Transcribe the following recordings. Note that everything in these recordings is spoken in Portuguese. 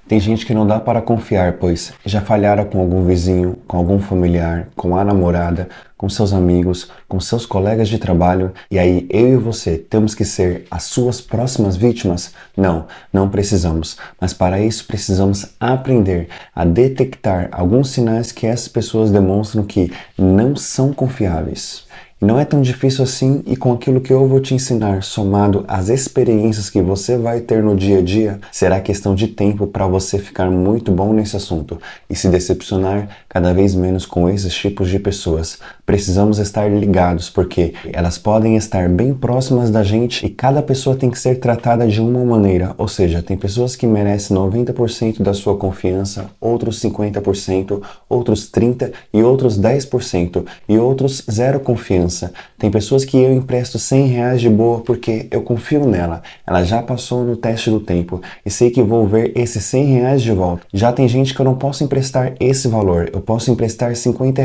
Tem gente que não dá para confiar, pois já falharam com algum vizinho, com algum familiar, com a namorada, com seus amigos, com seus colegas de trabalho, e aí eu e você temos que ser as suas próximas vítimas? Não, não precisamos. Mas para isso precisamos aprender a detectar alguns sinais que essas pessoas demonstram que não são confiáveis. E não é tão difícil assim, e com aquilo que eu vou te ensinar, somado às experiências que você vai ter no dia a dia, será questão de tempo para você ficar muito bom nesse assunto e se decepcionar cada vez menos com esses tipos de pessoas. Precisamos estar ligados porque elas podem estar bem próximas da gente e cada pessoa tem que ser tratada de uma maneira, ou seja, tem pessoas que merecem 90% da sua confiança, outros 50%, outros 30% e outros 10% e outros zero confiança. Tem pessoas que eu empresto R$ 100 de boa porque eu confio nela. Ela já passou no teste do tempo e sei que vou ver esses R$ 100 de volta. Já tem gente que eu não posso emprestar esse valor. Eu posso emprestar R$ 50,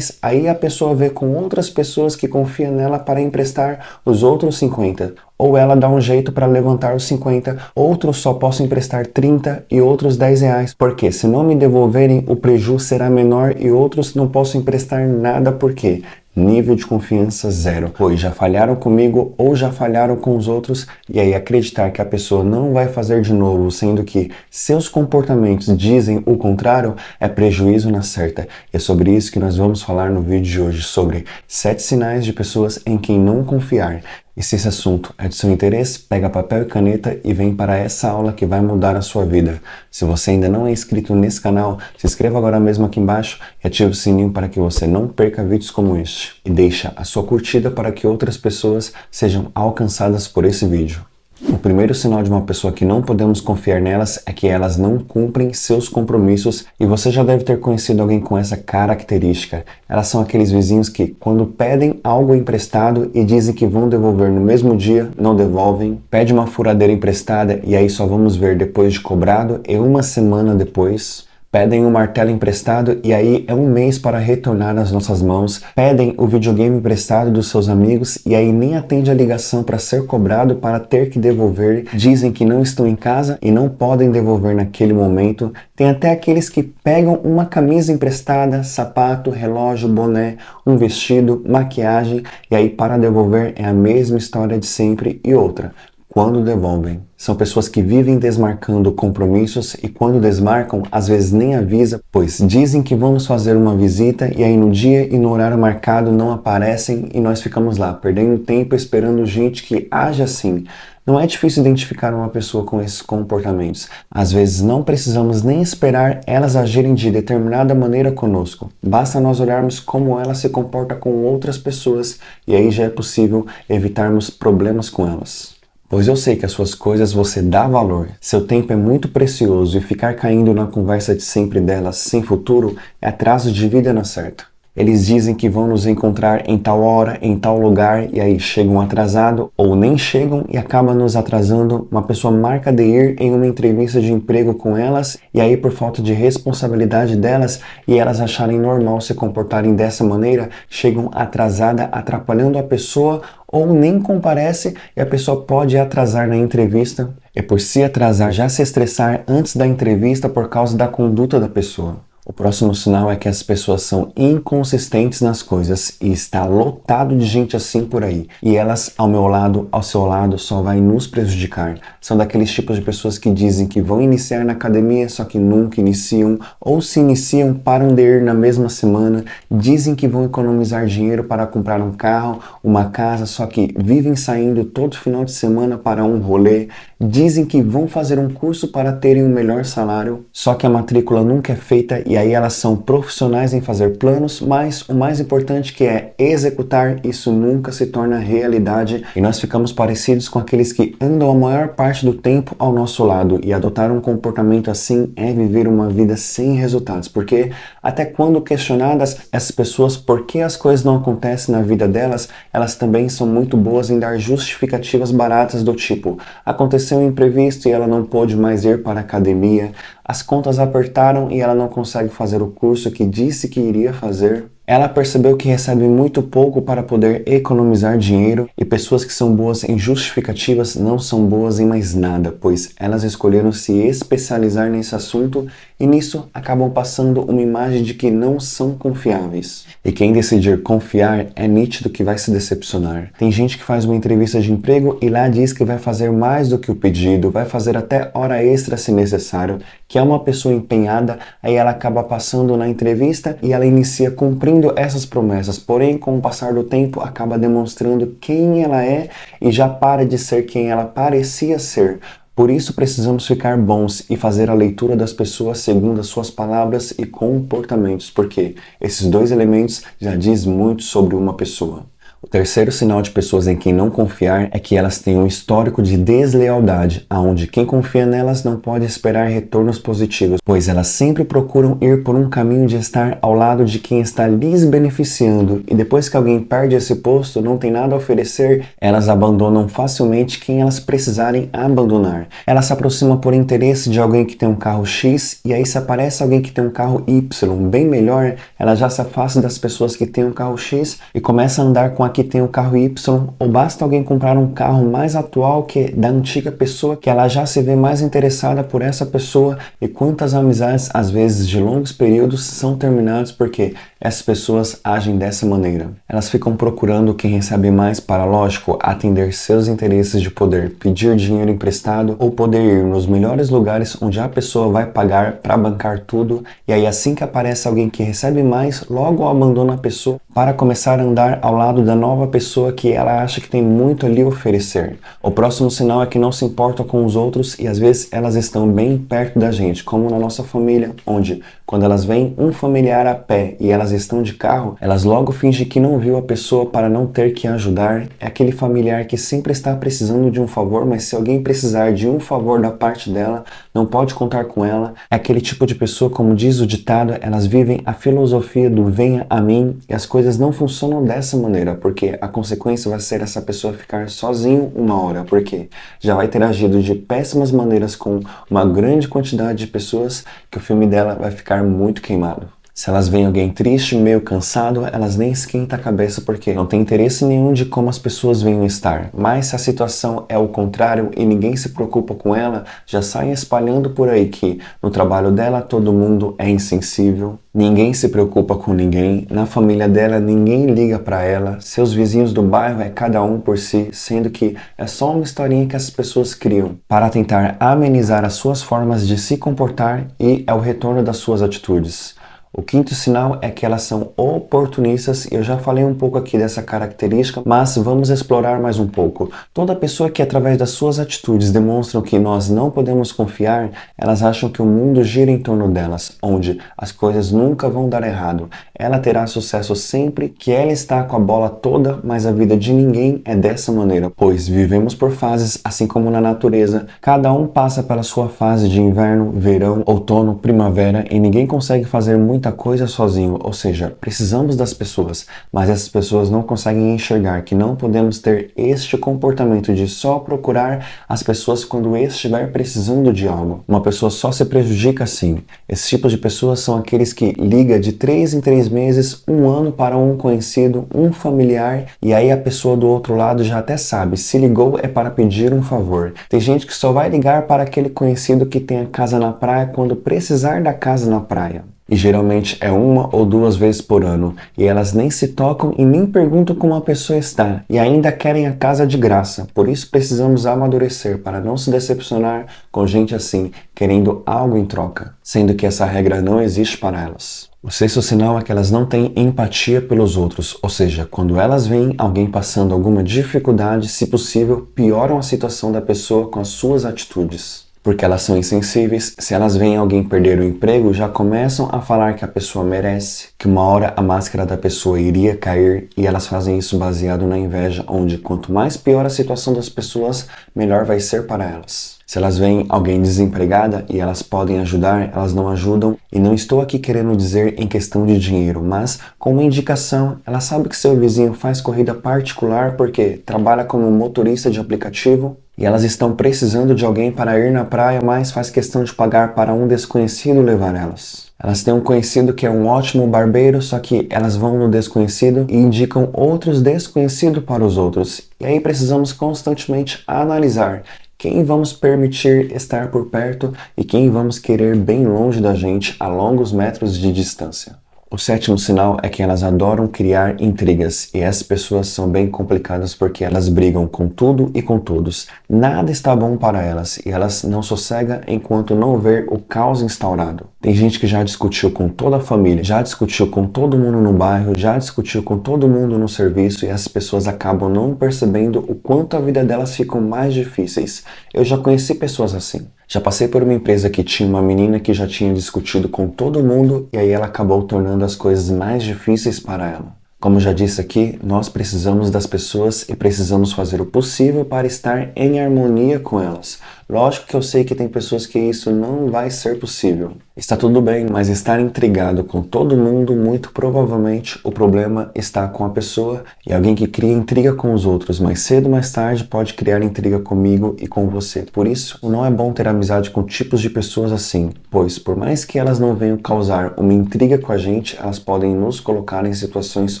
aí a pessoa vê com outras pessoas que confiam nela para emprestar os outros 50. Ou ela dá um jeito para levantar os 50, outros só posso emprestar 30 e outros R$ 10, porque se não me devolverem o prejuízo será menor e outros não posso emprestar nada porque nível de confiança zero, pois já falharam comigo ou já falharam com os outros, e aí acreditar que a pessoa não vai fazer de novo, sendo que seus comportamentos dizem o contrário, é prejuízo na certa. E é sobre isso que nós vamos falar no vídeo de hoje, sobre 7 sinais de pessoas em quem não confiar. E se esse assunto é de seu interesse, pega papel e caneta e vem para essa aula que vai mudar a sua vida. Se você ainda não é inscrito nesse canal, se inscreva agora mesmo aqui embaixo e ative o sininho para que você não perca vídeos como este. E deixa a sua curtida para que outras pessoas sejam alcançadas por esse vídeo. O primeiro sinal de uma pessoa que não podemos confiar nelas é que elas não cumprem seus compromissos, e você já deve ter conhecido alguém com essa característica. Elas são aqueles vizinhos que, quando pedem algo emprestado e dizem que vão devolver no mesmo dia, não devolvem. Pede uma furadeira emprestada e aí só vamos ver depois de cobrado e uma semana depois. Pedem um martelo emprestado e aí é um mês para retornar às nossas mãos. Pedem o videogame emprestado dos seus amigos e aí nem atende a ligação para ser cobrado para ter que devolver. Dizem que não estão em casa e não podem devolver naquele momento. Tem até aqueles que pegam uma camisa emprestada, sapato, relógio, boné, um vestido, maquiagem e aí para devolver é a mesma história de sempre. E outra, quando devolvem. São pessoas que vivem desmarcando compromissos e quando desmarcam, às vezes nem avisa, pois dizem que vamos fazer uma visita e aí no dia e no horário marcado não aparecem e nós ficamos lá, perdendo tempo esperando gente que age assim. Não é difícil identificar uma pessoa com esses comportamentos. Às vezes não precisamos nem esperar elas agirem de determinada maneira conosco. Basta nós olharmos como ela se comporta com outras pessoas e aí já é possível evitarmos problemas com elas. Pois eu sei que as suas coisas você dá valor, seu tempo é muito precioso e ficar caindo na conversa de sempre delas sem futuro é atraso de vida na certa. Eles dizem que vão nos encontrar em tal hora, em tal lugar, e aí chegam atrasado ou nem chegam e acabam nos atrasando. Uma pessoa marca de ir em uma entrevista de emprego com elas e aí por falta de responsabilidade delas e elas acharem normal se comportarem dessa maneira, chegam atrasada, atrapalhando a pessoa ou nem comparece e a pessoa pode atrasar na entrevista. E por se atrasar, já se estressar antes da entrevista por causa da conduta da pessoa. O próximo sinal é que as pessoas são inconsistentes nas coisas e está lotado de gente assim por aí. E elas, ao meu lado, ao seu lado, só vai nos prejudicar. São daqueles tipos de pessoas que dizem que vão iniciar na academia, só que nunca iniciam. Ou se iniciam, param de ir na mesma semana. Dizem que vão economizar dinheiro para comprar um carro, uma casa, só que vivem saindo todo final de semana para um rolê. Dizem que vão fazer um curso para terem um melhor salário, só que a matrícula nunca é feita e aí elas são profissionais em fazer planos, mas o mais importante que é executar, isso nunca se torna realidade e nós ficamos parecidos com aqueles que andam a maior parte do tempo ao nosso lado e adotar um comportamento assim é viver uma vida sem resultados, porque até quando questionadas essas pessoas por que as coisas não acontecem na vida delas, elas também são muito boas em dar justificativas baratas do tipo, aconteceu um imprevisto e ela não pôde mais ir para a academia, as contas apertaram e ela não consegue fazer o curso que disse que iria fazer. Ela percebeu que recebe muito pouco para poder economizar dinheiro e pessoas que são boas em justificativas não são boas em mais nada, pois elas escolheram se especializar nesse assunto e nisso acabam passando uma imagem de que não são confiáveis. E quem decidir confiar é nítido que vai se decepcionar. Tem gente que faz uma entrevista de emprego e lá diz que vai fazer mais do que o pedido, vai fazer até hora extra se necessário, que é uma pessoa empenhada, aí ela acaba passando na entrevista e ela inicia cumprindo essas promessas, porém com o passar do tempo acaba demonstrando quem ela é e já para de ser quem ela parecia ser. Por isso precisamos ficar bons e fazer a leitura das pessoas segundo as suas palavras e comportamentos, porque esses dois elementos já diz muito sobre uma pessoa. O terceiro sinal de pessoas em quem não confiar é que elas têm um histórico de deslealdade, aonde quem confia nelas não pode esperar retornos positivos, pois elas sempre procuram ir por um caminho de estar ao lado de quem está lhes beneficiando, e depois que alguém perde esse posto, não tem nada a oferecer, elas abandonam facilmente quem elas precisarem abandonar. Elas se aproximam por interesse de alguém que tem um carro X, e aí se aparece alguém que tem um carro Y bem melhor, ela já se afasta das pessoas que têm um carro X e começa a andar com a que tem o carro Y, ou basta alguém comprar um carro mais atual que da antiga pessoa, que ela já se vê mais interessada por essa pessoa, e quantas amizades, às vezes de longos períodos, são terminadas porque essas pessoas agem dessa maneira. Elas ficam procurando quem recebe mais para, lógico, atender seus interesses de poder pedir dinheiro emprestado ou poder ir nos melhores lugares onde a pessoa vai pagar para bancar tudo, e aí assim que aparece alguém que recebe mais, logo abandona a pessoa para começar a andar ao lado da nova pessoa que ela acha que tem muito a lhe oferecer. O próximo sinal é que não se importam com os outros e às vezes elas estão bem perto da gente, como na nossa família, onde quando elas veem um familiar a pé e elas estão de carro, elas logo fingem que não viu a pessoa para não ter que ajudar. É aquele familiar que sempre está precisando de um favor, mas se alguém precisar de um favor da parte dela, não pode contar com ela. É aquele tipo de pessoa, como diz o ditado, elas vivem a filosofia do venha a mim, e as coisas não funcionam dessa maneira, porque a consequência vai ser essa pessoa ficar sozinho uma hora, porque já vai ter agido de péssimas maneiras com uma grande quantidade de pessoas que o filme dela vai ficar muito queimado. Se elas veem alguém triste, meio cansado, elas nem esquentam a cabeça porque não tem interesse nenhum de como as pessoas venham estar. Mas se a situação é o contrário e ninguém se preocupa com ela, já saem espalhando por aí que no trabalho dela todo mundo é insensível, ninguém se preocupa com ninguém, na família dela ninguém liga para ela, seus vizinhos do bairro é cada um por si, sendo que é só uma historinha que as pessoas criam para tentar amenizar as suas formas de se comportar e é o retorno das suas atitudes. O quinto sinal é que elas são oportunistas, e eu já falei um pouco aqui dessa característica, mas vamos explorar mais um pouco. Toda pessoa que através das suas atitudes demonstram que nós não podemos confiar, elas acham que o mundo gira em torno delas, onde as coisas nunca vão dar errado. Ela terá sucesso sempre, que ela está com a bola toda, mas a vida de ninguém é dessa maneira, pois vivemos por fases, assim como na natureza. Cada um passa pela sua fase de inverno, verão, outono, primavera, e ninguém consegue fazer muita coisa sozinho, ou seja, precisamos das pessoas, mas essas pessoas não conseguem enxergar que não podemos ter este comportamento de só procurar as pessoas quando estiver precisando de algo. Uma pessoa só se prejudica assim. Esse tipo de pessoas são aqueles que liga de 3 em 3 meses, um ano para um conhecido, um familiar, e aí a pessoa do outro lado já até sabe, se ligou é para pedir um favor. Tem gente que só vai ligar para aquele conhecido que tem a casa na praia quando precisar da casa na praia. E geralmente é 1 ou 2 vezes por ano, e elas nem se tocam e nem perguntam como a pessoa está, e ainda querem a casa de graça. Por isso precisamos amadurecer para não se decepcionar com gente assim, querendo algo em troca, sendo que essa regra não existe para elas. O sexto sinal é que elas não têm empatia pelos outros, ou seja, quando elas veem alguém passando alguma dificuldade, se possível, pioram a situação da pessoa com as suas atitudes. Porque elas são insensíveis, se elas veem alguém perder o emprego, já começam a falar que a pessoa merece, que uma hora a máscara da pessoa iria cair, e elas fazem isso baseado na inveja, onde quanto mais pior a situação das pessoas, melhor vai ser para elas. Se elas veem alguém desempregada e elas podem ajudar, elas não ajudam, e não estou aqui querendo dizer em questão de dinheiro, mas com uma indicação, ela sabe que seu vizinho faz corrida particular porque trabalha como motorista de aplicativo, e elas estão precisando de alguém para ir na praia, mas faz questão de pagar para um desconhecido levar elas. Elas têm um conhecido que é um ótimo barbeiro, só que elas vão no desconhecido e indicam outros desconhecidos para os outros. E aí precisamos constantemente analisar quem vamos permitir estar por perto e quem vamos querer bem longe da gente a longos metros de distância. O sétimo sinal é que elas adoram criar intrigas, e essas pessoas são bem complicadas porque elas brigam com tudo e com todos. Nada está bom para elas e elas não sossegam enquanto não ver o caos instaurado. Tem gente que já discutiu com toda a família, já discutiu com todo mundo no bairro, já discutiu com todo mundo no serviço, e essas pessoas acabam não percebendo o quanto a vida delas ficam mais difíceis. Eu já conheci pessoas assim. Já passei por uma empresa que tinha uma menina que já tinha discutido com todo mundo e aí ela acabou tornando as coisas mais difíceis para ela. Como já disse aqui, nós precisamos das pessoas e precisamos fazer o possível para estar em harmonia com elas. Lógico que eu sei que tem pessoas que isso não vai ser possível. Está tudo bem, mas estar intrigado com todo mundo, muito provavelmente o problema está com a pessoa, e alguém que cria intriga com os outros mais cedo ou mais tarde pode criar intriga comigo e com você. Por isso, não é bom ter amizade com tipos de pessoas assim, pois por mais que elas não venham causar uma intriga com a gente, elas podem nos colocar em situações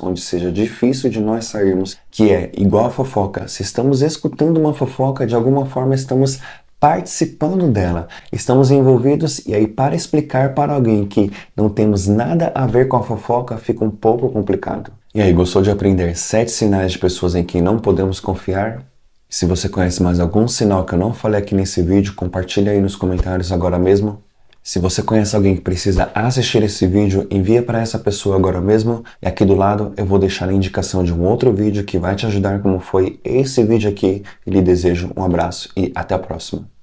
onde seja difícil de nós sairmos, que é igual a fofoca. Se estamos escutando uma fofoca, de alguma forma estamos participando dela, estamos envolvidos, e aí para explicar para alguém que não temos nada a ver com a fofoca fica um pouco complicado. E aí, gostou de aprender 7 sinais de pessoas em quem não podemos confiar? Se você conhece mais algum sinal que eu não falei aqui nesse vídeo, compartilha aí nos comentários agora mesmo. Se você conhece alguém que precisa assistir esse vídeo, envia para essa pessoa agora mesmo. E aqui do lado eu vou deixar a indicação de um outro vídeo que vai te ajudar como foi esse vídeo aqui. E lhe desejo um abraço e até a próxima.